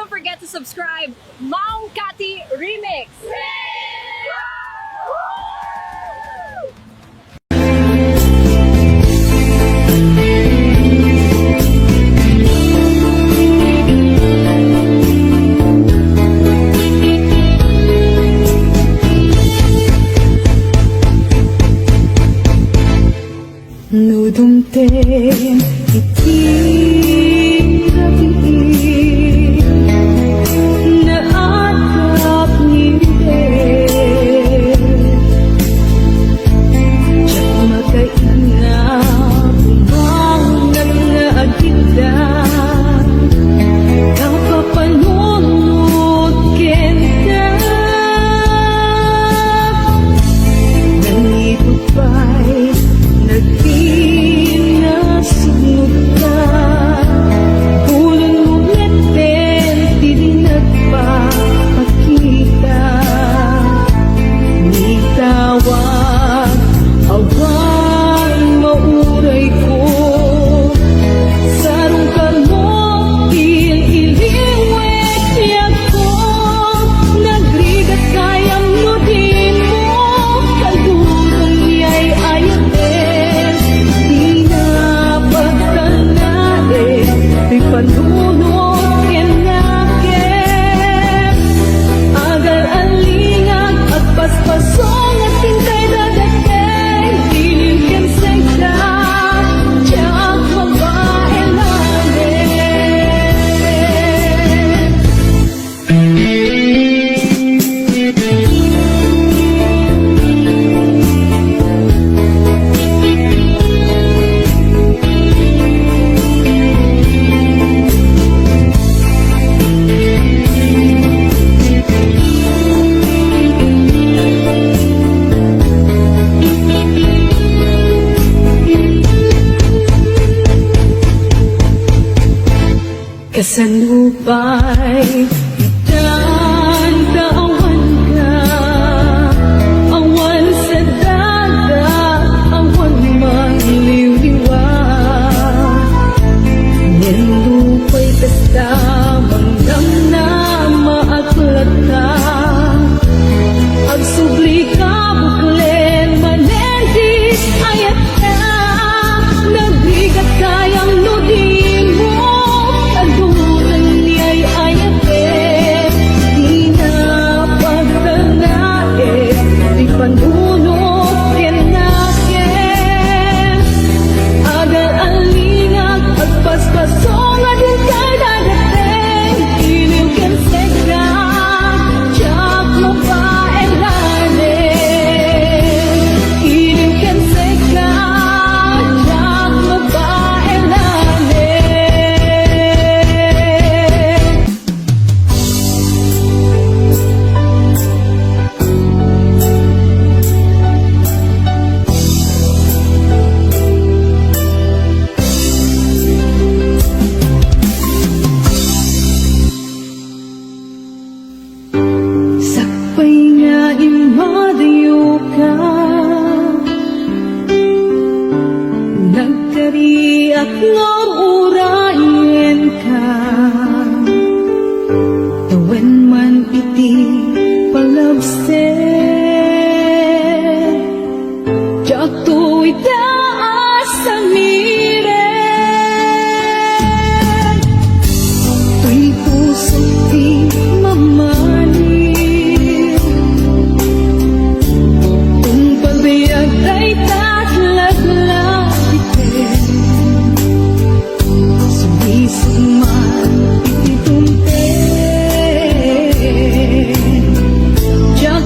don't forget to subscribe. Mount Kati Remix! Nudumten iting gabi na atap ngibig Diyak makainap umang nag-aagitan kapapanunod kenta nandito pa'y nagpinasunod ka Bulan ulit din, di nagpapakita Nitawag, awan, mauray ko Sarong ka mo, il-iliwet niya ko Nagrigat kayang nudin mo Kalduran niya'y ayatin Di panunod kinakit Agal alingag at paspasong at hintay dadating Dilim kensay ka, tiyak mabae Kasanubay, itan kaawan ka Awan sa dagat, awan mangliwliwat Nilupay kasta, mangdam na maaklat ka Agsubli ka, buklen, manendis, ayat ka Nagbigat kayang nudin mo Kalduran niya'y ayatin Di na pagtanain Di panunod kinakit Agal alingag at paspasong at hintay dadating Iliw kensay ka, tiyak mabae lalim Iliw kensay ka, tiyak mabae lalim Sakpay nga imadayo ka Nagkariak ng urayan ka Tawen man iti palabsen Diyak to'y taas sa miren To'y puso di mamani Kung pagbayag ay tatlaglapitin Sumisig man ititumpen Diyak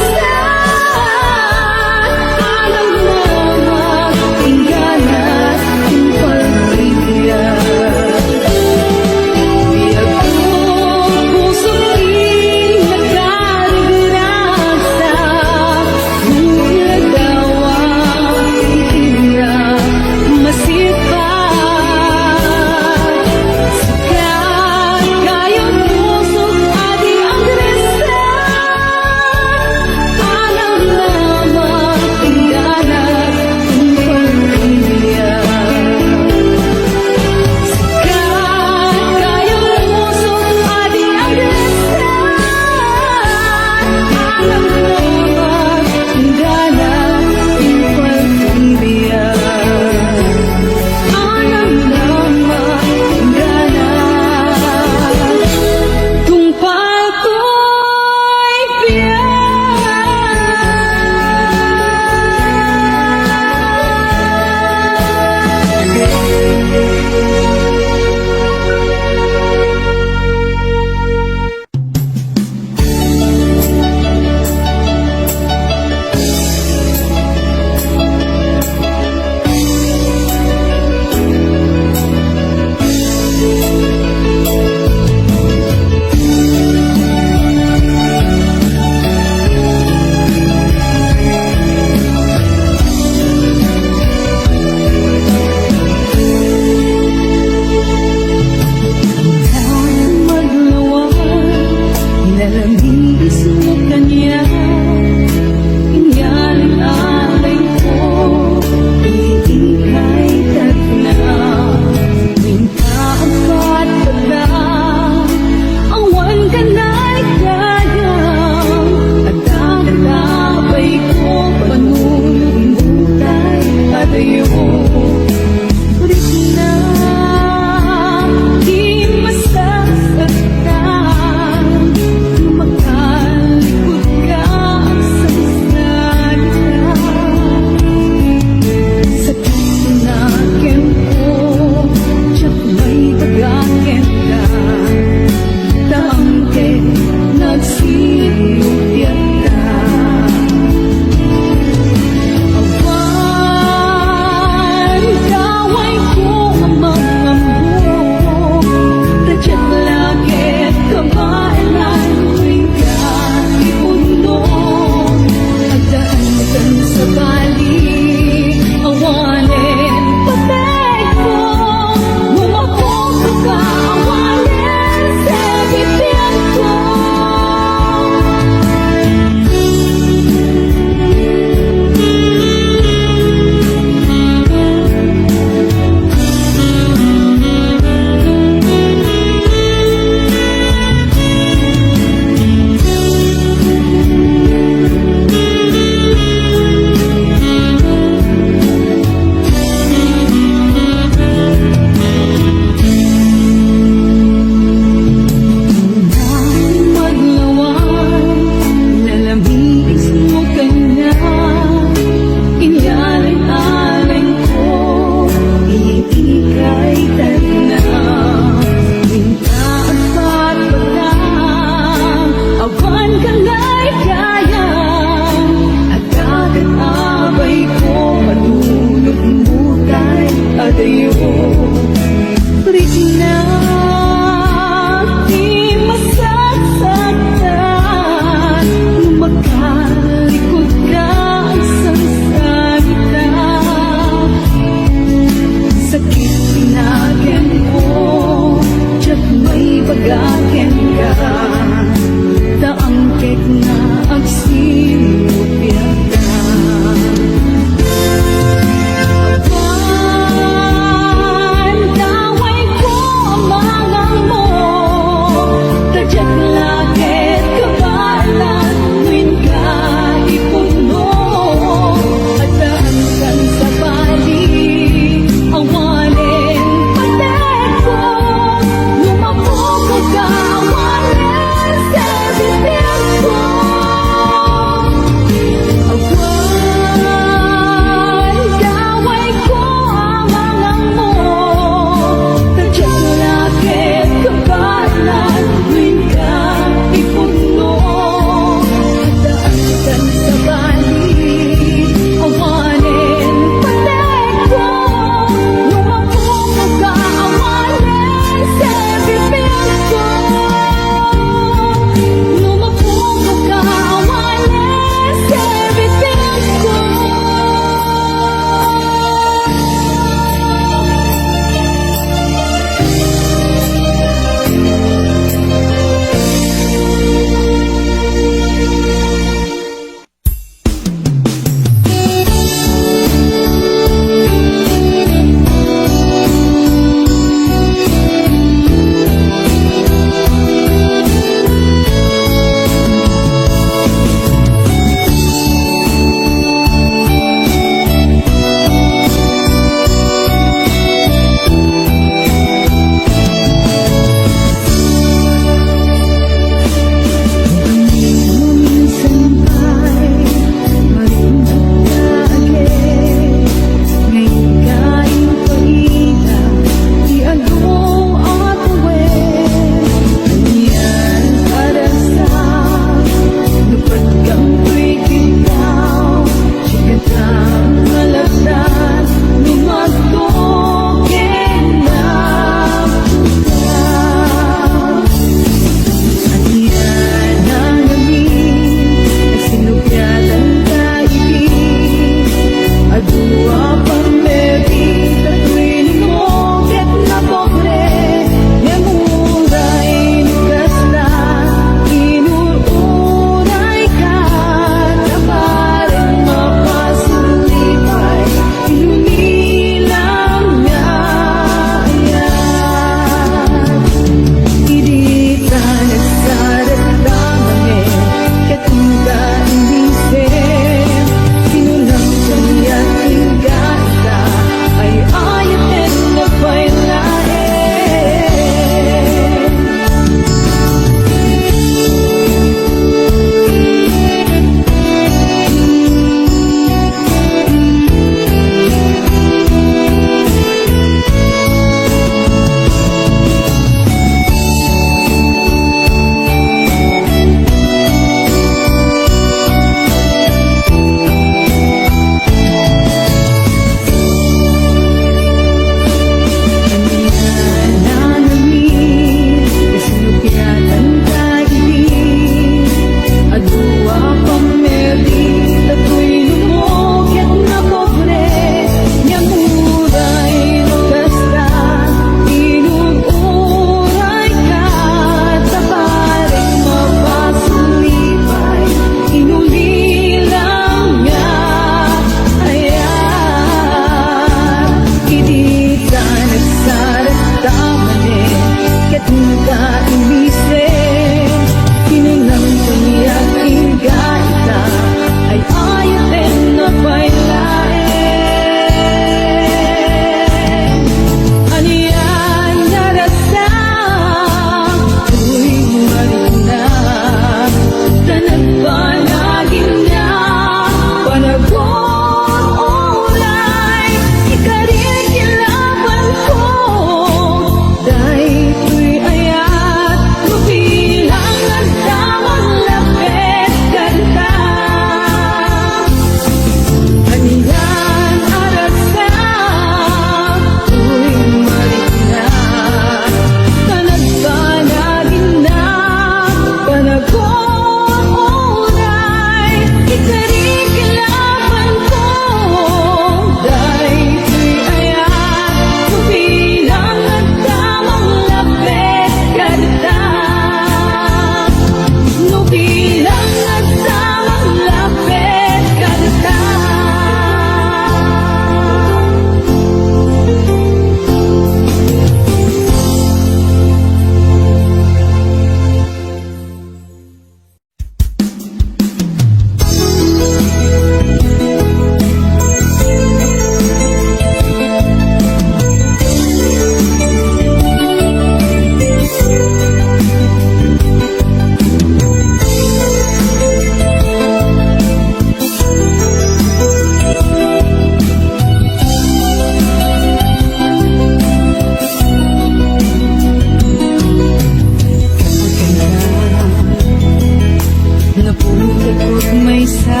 Ikot may sa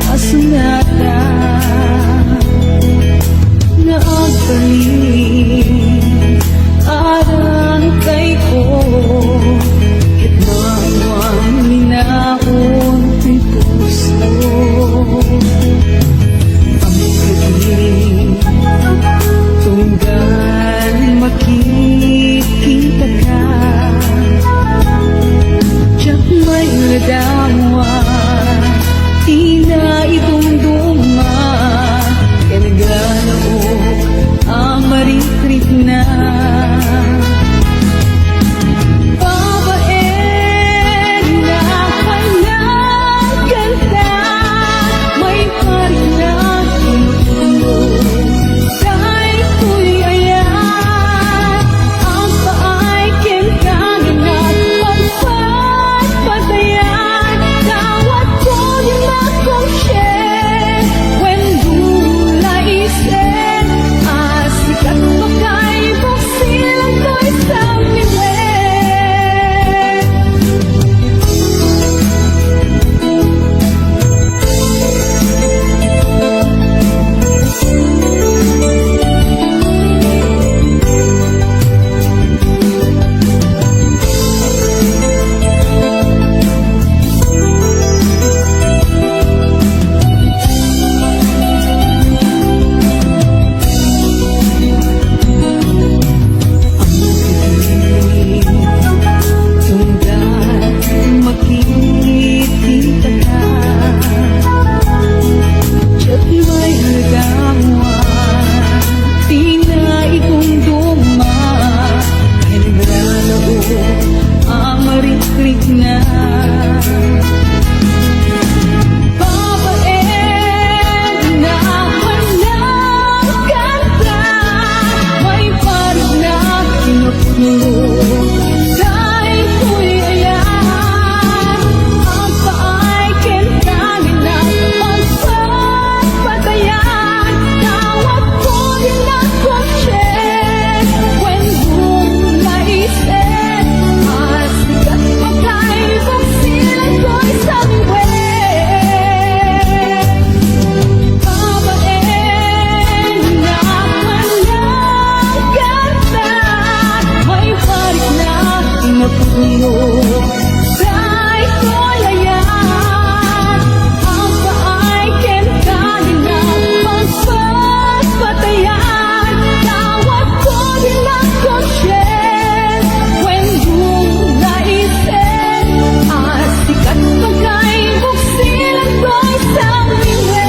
asunata na agkaling arang kay ko ket mawang minaon ang puso ang kagiling tunggal makikita ka tiyak may nadawa di na idumduma kaya naglalaok ang maritrit na babae na kanyang ganda may parin na tinutulog dahil ko'y ayan ang paay kintangan na pagpapatayan tawad ko din akong share when gulay isen asikat makaibok silang ko'y sa miwen. Tunggal makikita ka tiyak may nadawa di na idumduma kaya naglalaok ang maritrit na babae na kanyang ganda may parin na tinutulog dahil ko'y ayan ang paay kintangan na pagpapatayan tawad ko din akong share when gulay isen asikat makaibok silang ko'y sa miwen. Babae na kanyang ganda may parik na tinutulog dahil ko'y ayan ang paay kintangan na pagpapatayan tawad ko din akong share when gulay isen asikat makaibok silang ko'y sa miwen.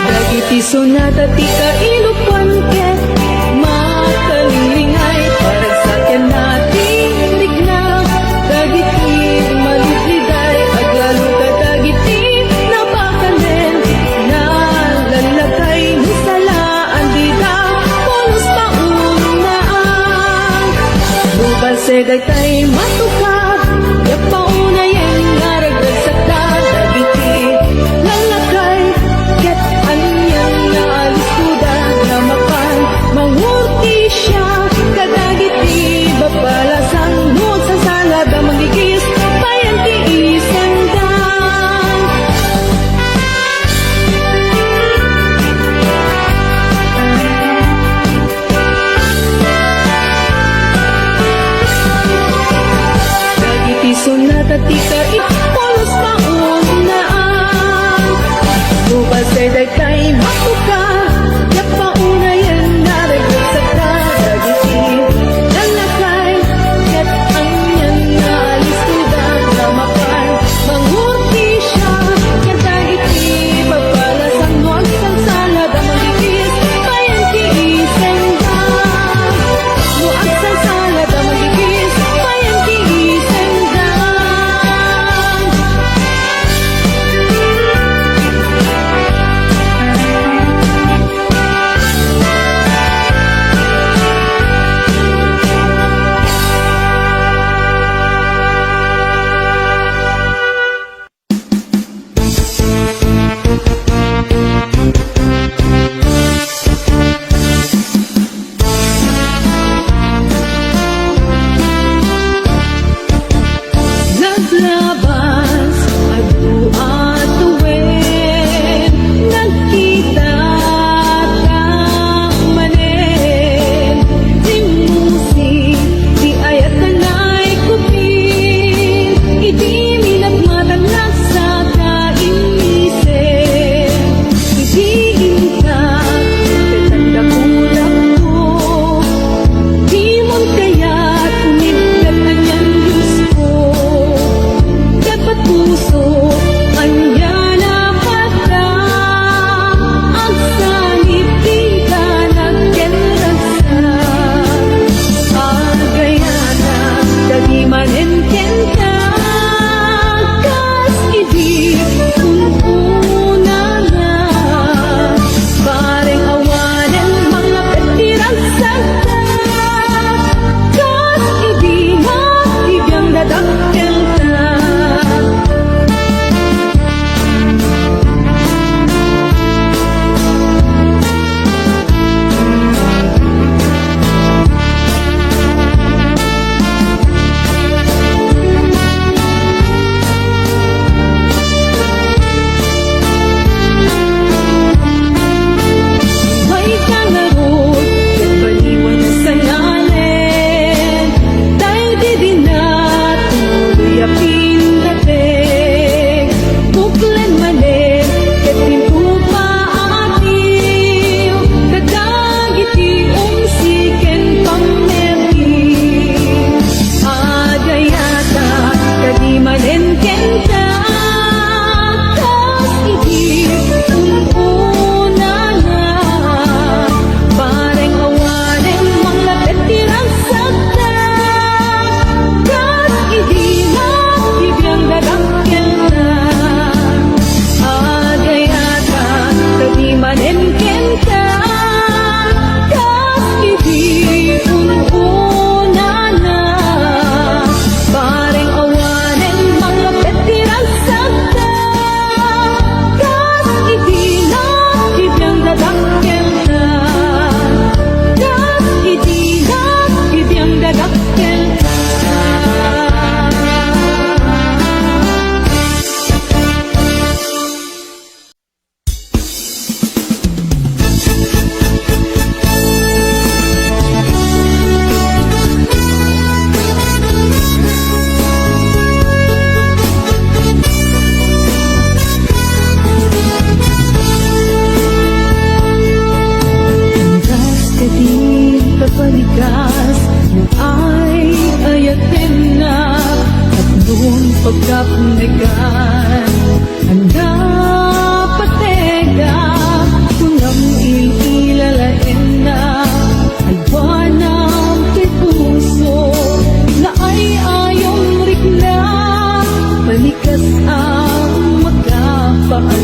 Dagiti sonata ti kailupan ket makalingay para sa ken natin ligna dagiti malitriday aglalo ka dagiti napakalen na lalakay ni salaan dida pulos paunaan lubal seday tay matukad ya paunayen nga ragdagsakda dagiti lalakay ket anyang naalistuda na mapan mangurti siya kadagiti babalasan nung sa salada magigis bayan ti isendang dagiti sonata ti kaipolos paunaan lubal seday tay matuka yak paunayan na ragdagsakda dagiti lalakay ket anyan na alistuda na mapan mangurti siya ket dagiti babalasan mo sa salada magigis bayan ti isendang mo ang salada magigis bayan ti isendang labas, at tuwin, nagkita kang manin. Di musik, di ayat tanay kupin, idi minagmatanag sa kainisin. Idi intak, tetanda kulak ko, di mon kaya't umigdal na niyan Diyos ko. Dapat puso, anya na pata, ang sanib di ka nagkenrasa. Agayana, dagi manententa, kas idi una na. Pareng awanan mga petirang sakta, kas idi na ibang dadakkelta. May kangarot, nagbaliwan na sa ngalan. Dahil di din na tuloy apin dating. Buklan manin, katimpo pa atil. Kadagiti umsiken pangmerking. Agayata, kadi manin kenta. Kas idi una na. Pareng awanan mga petirang sakta, kas idi na ibang dadakkelta. Agayata, kadi manen kenta, kas idi una na. Pareng awanan mga petirang sakta, kas idi na ibang dadakkelta. Kas idi na ibang dadakkelta. Landas ka di kapalikas, yung ay ayatin na. At noon pagkapunikan, handa patega, kunang ililalain na. Albanang kay puso, na ay ayong rikna. Palikas ang magkapaalukoy.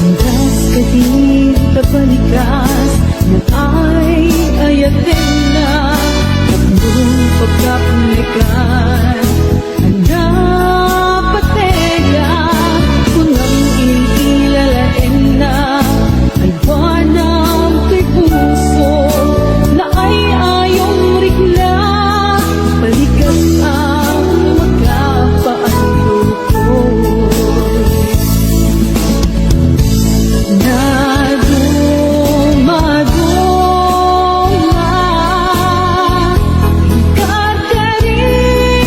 Landas ka di kapalikas, yung ay ayatin na. At noong pagkapunikan, handa patega, kunang ililalain na. Albanang kay puso, na ay ayong rikna. Palikas ang magkapaalukoy. Nagumaguma, ikar ka rin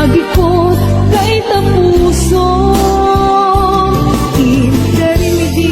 agikot kay tapuso intermedi.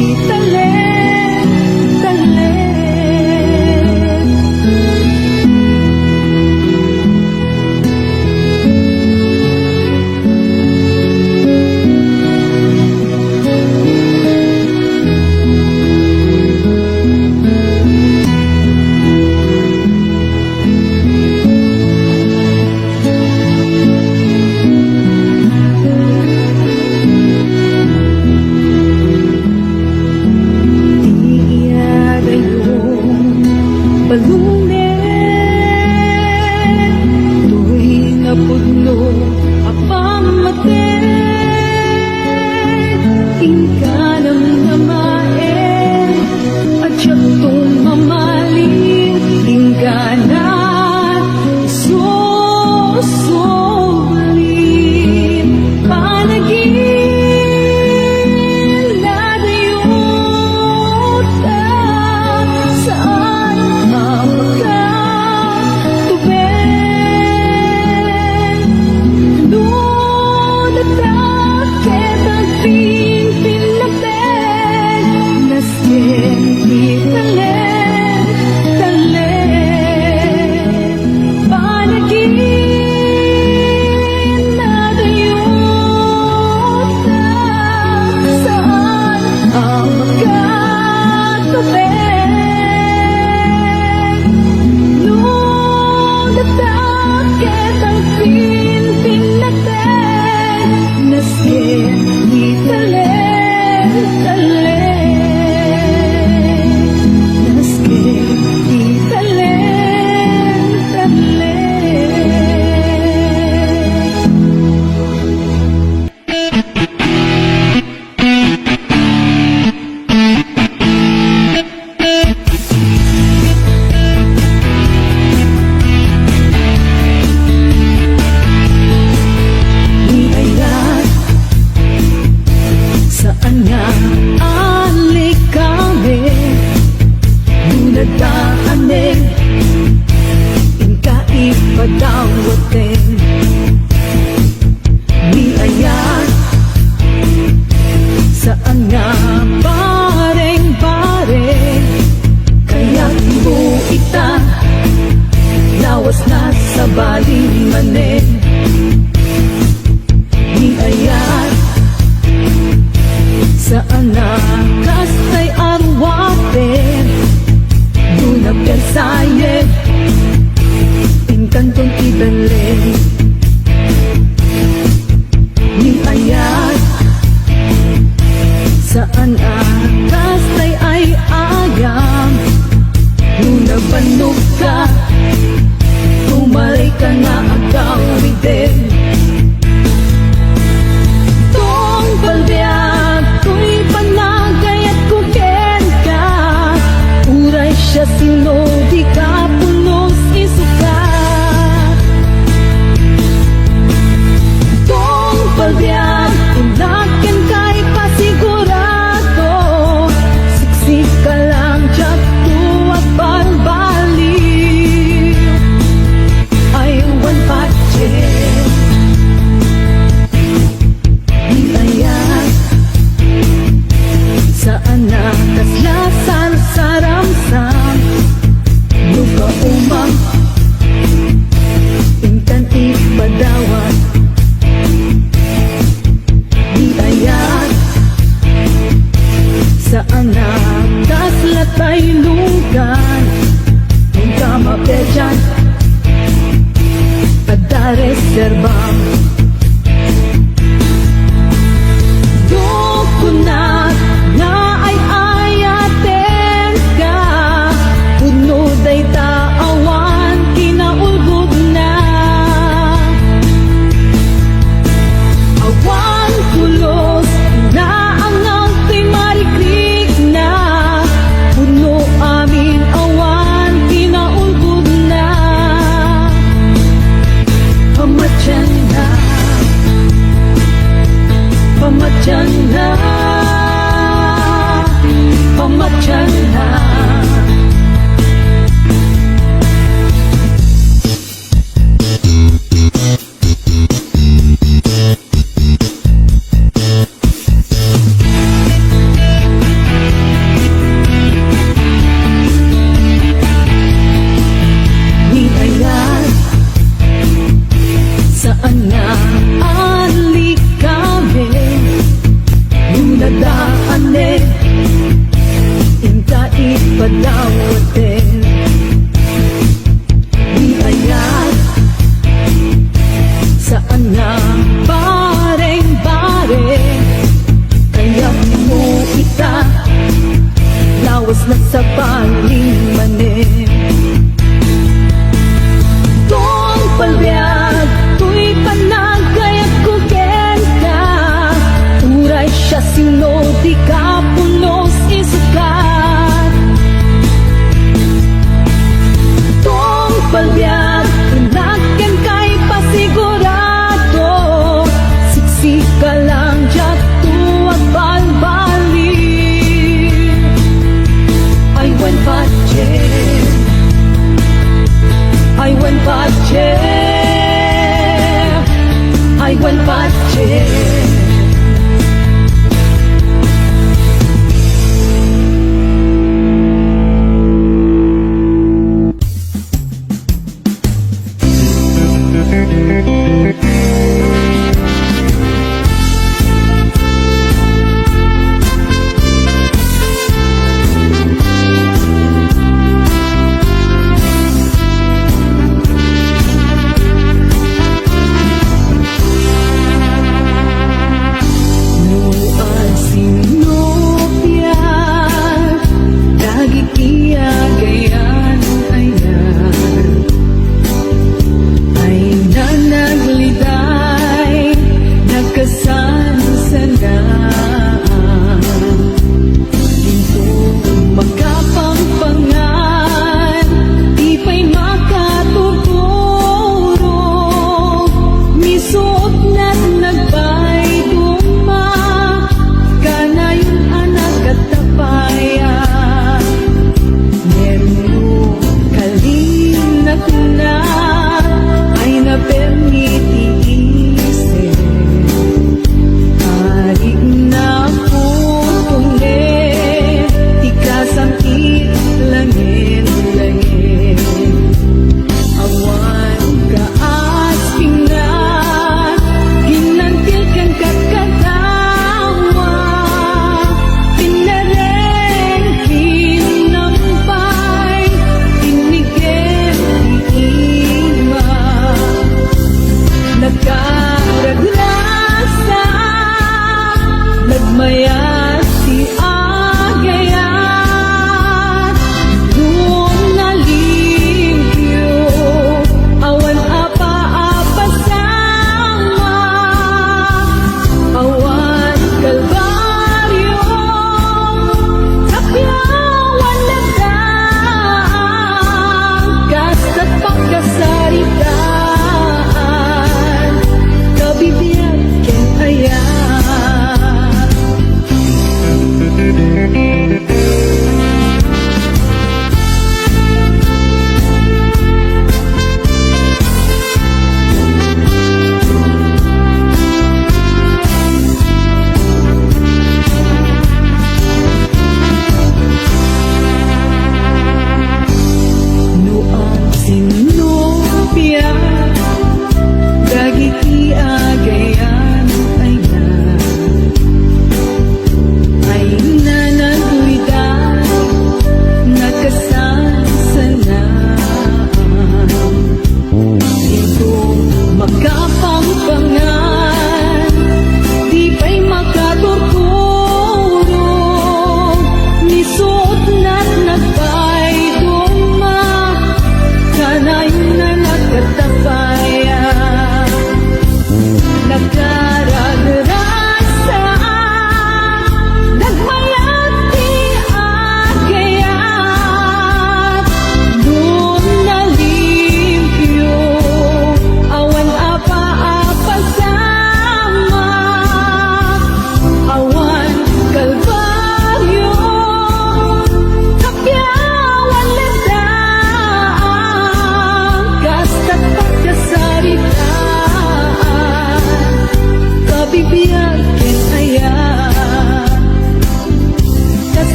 italim, talim. Balunin tuwing napudno apamatin Ingka ng namain at siya'tong mamaling Ingka na isusulin Panagin na dayuta saan makakatubig Doon at akit ang pinapin Naskin italim, talim Panagin na dayuta saan ang makakatubig Noon at akit ang pinapin Naskin italim, talim Naskin italim, talim Nilayat saan nga alik kami Dunadaanin Ingka ipadawatin Nilayat saan nga pareng-pareng Kaya mo ita lawas na sa balimanin Nilayat saan na kastay arwatin Duna persayen Ingkantong idaling Nilayat saan na kastay ay ayam Duna banog ka Tumaray ka na agawin din Tong palbiag ko'y panagay at kuken ka Uray siya sinodi ka punos isukat Tong palbiag inakin kay pasigurado Siksik ka lang tiyak tuwag balbaliw Ayawan patsin Nilayat saan na kaslasan saramsam Luka umang Ingkan ipadawat Nilayat saan na kaslatay lugan Ingka mapejan Adareserbam Dukunat na ay ayaten ka Puno day taawan kinaulgod na Awan tulos na ang angko'y marikrik na Puno amin awan kinaulgod na Pamatyan kalawatin. Di ayat, saan na bareng-bare, kaya mo kita, lawas na sa baling manin. Tong palbiag, tuy panagay ako ka, uray siya sino di ka pulos isukat. Tong palbiag, inakin kay pasigurado, siksika lang dyan tuwag balbali. I went budget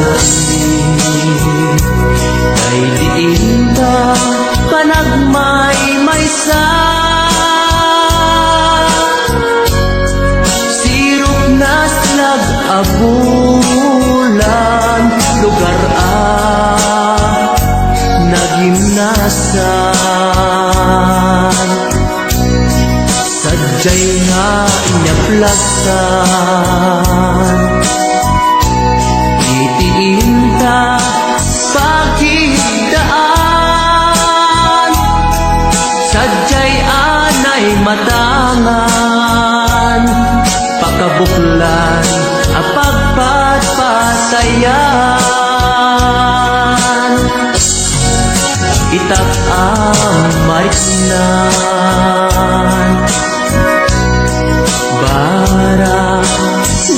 lagi kay diin ta panagmay sa sirok na slag abulan lugar nagimnasan sadyay nga inyaplasan itiin ta pagkidaan sadyay anay matangan pakabuklan apagpatpasayan itak amaiknan bara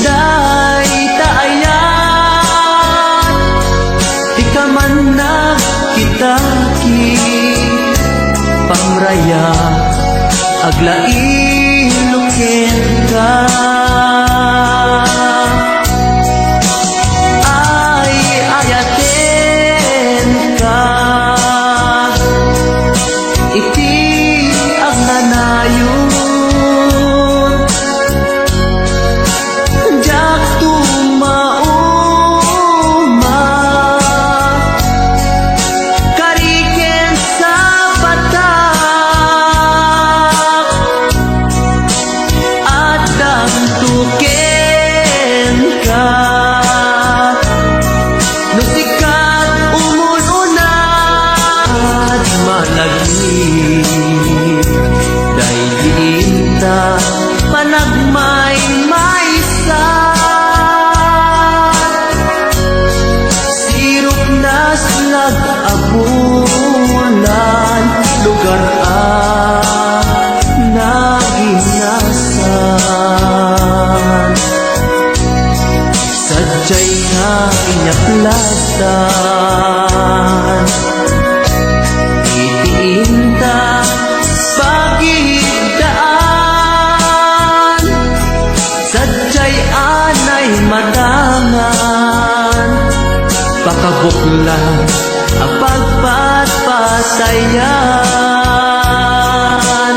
day taayan di ka man nagkitaki pamraya aglailukin ka ay ayaten ka iti ang nanayon jak tumauma kariken sa batak at damtuken ka nusikat umununa at malagi day diinta panagmay sa sirok na slag abulan lugar naginasan sadyay nga inyaplasan itiin ta pagidaan sadyay anay matangan pakabuklan ang pagpatpasayan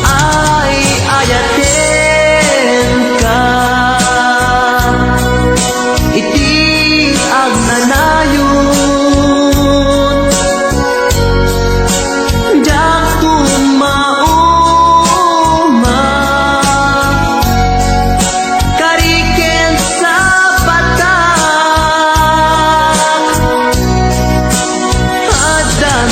ay ayaten ka iti ang nanayon jak tumauma kariken sa batak adam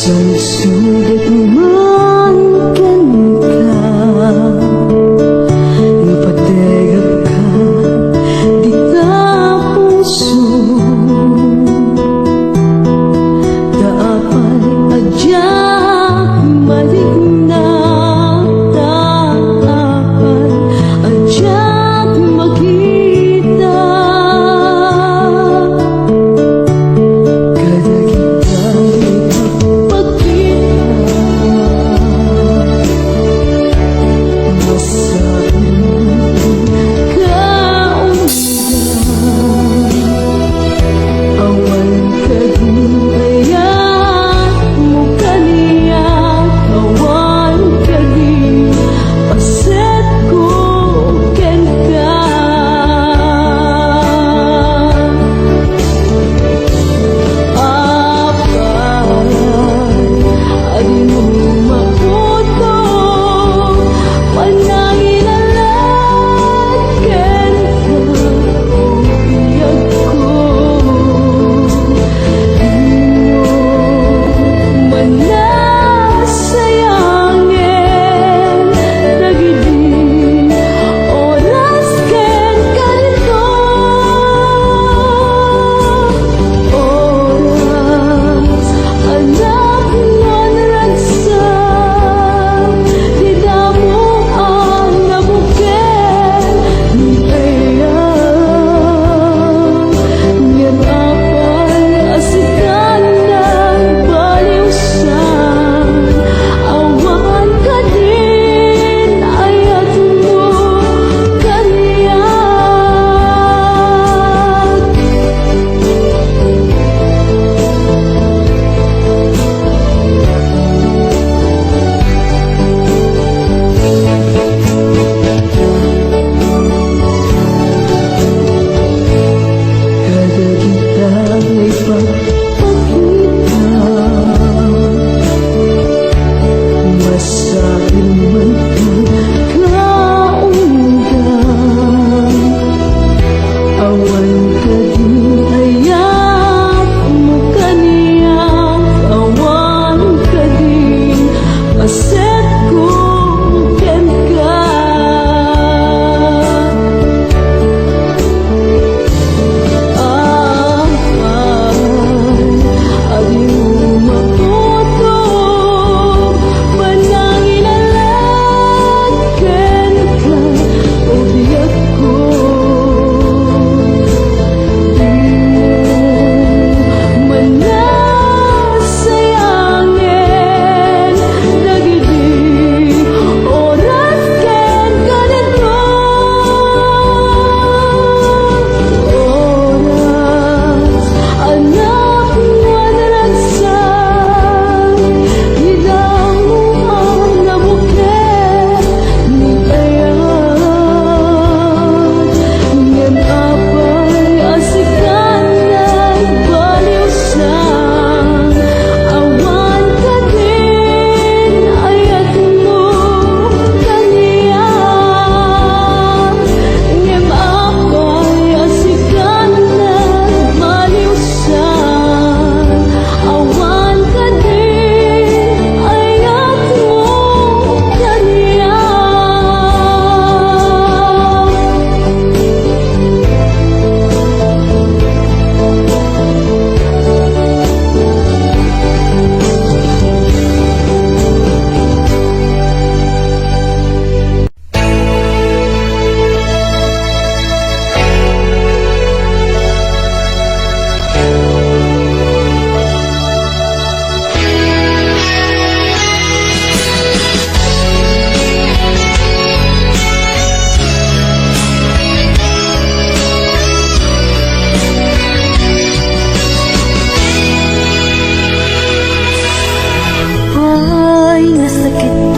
Sulit man ka, ipategap ka, di ka puso. Daapay adyak maligna, daapay adyak makita.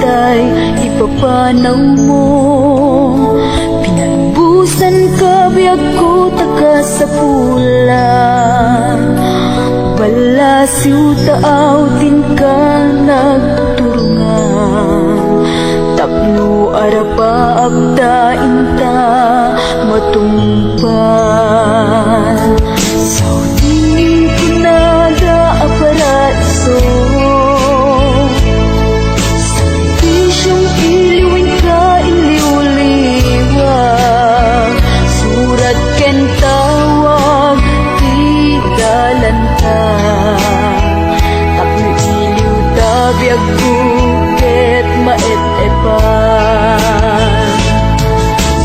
Kada kita panaw mo. Pinalbusan ka biyag ko taka sa pula. Balasiw taaw din ka nagturungan. Tapno arapa abda inta matumpan. Sautin ko na da aparatso. biag bukit maet-epan.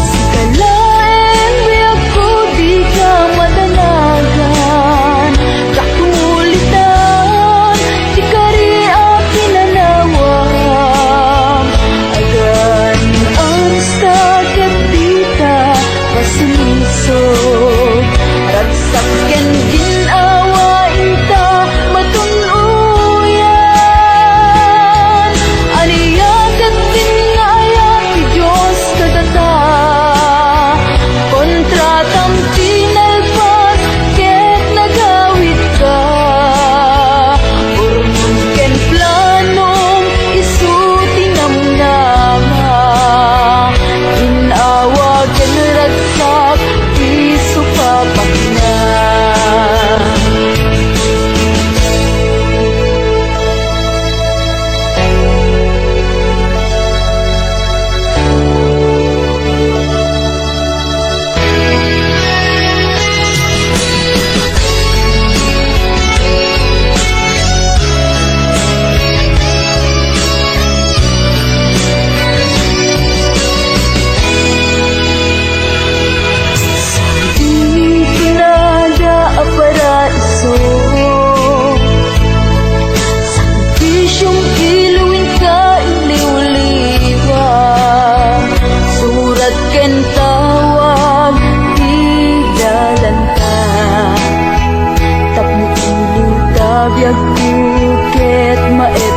Sikalaeng biag ko di ka madanagan, kakulitan di ka rin akinanawang. Agan ang sakit dita masulisog, ragsak ken ginawain ta matunuyan. Aniyagan din nga ayan ti Diyos kadata, kontratang pinalpas ket nagawid ka. Urmon ken planong isuti namnama, ginawa ken ragsak piso papakna. Itinada ang paraiso, sakripisyong iluwin ka iliw-liwa. Surat ken tawag di dalan ka, tapno iliw ta biag bukit maet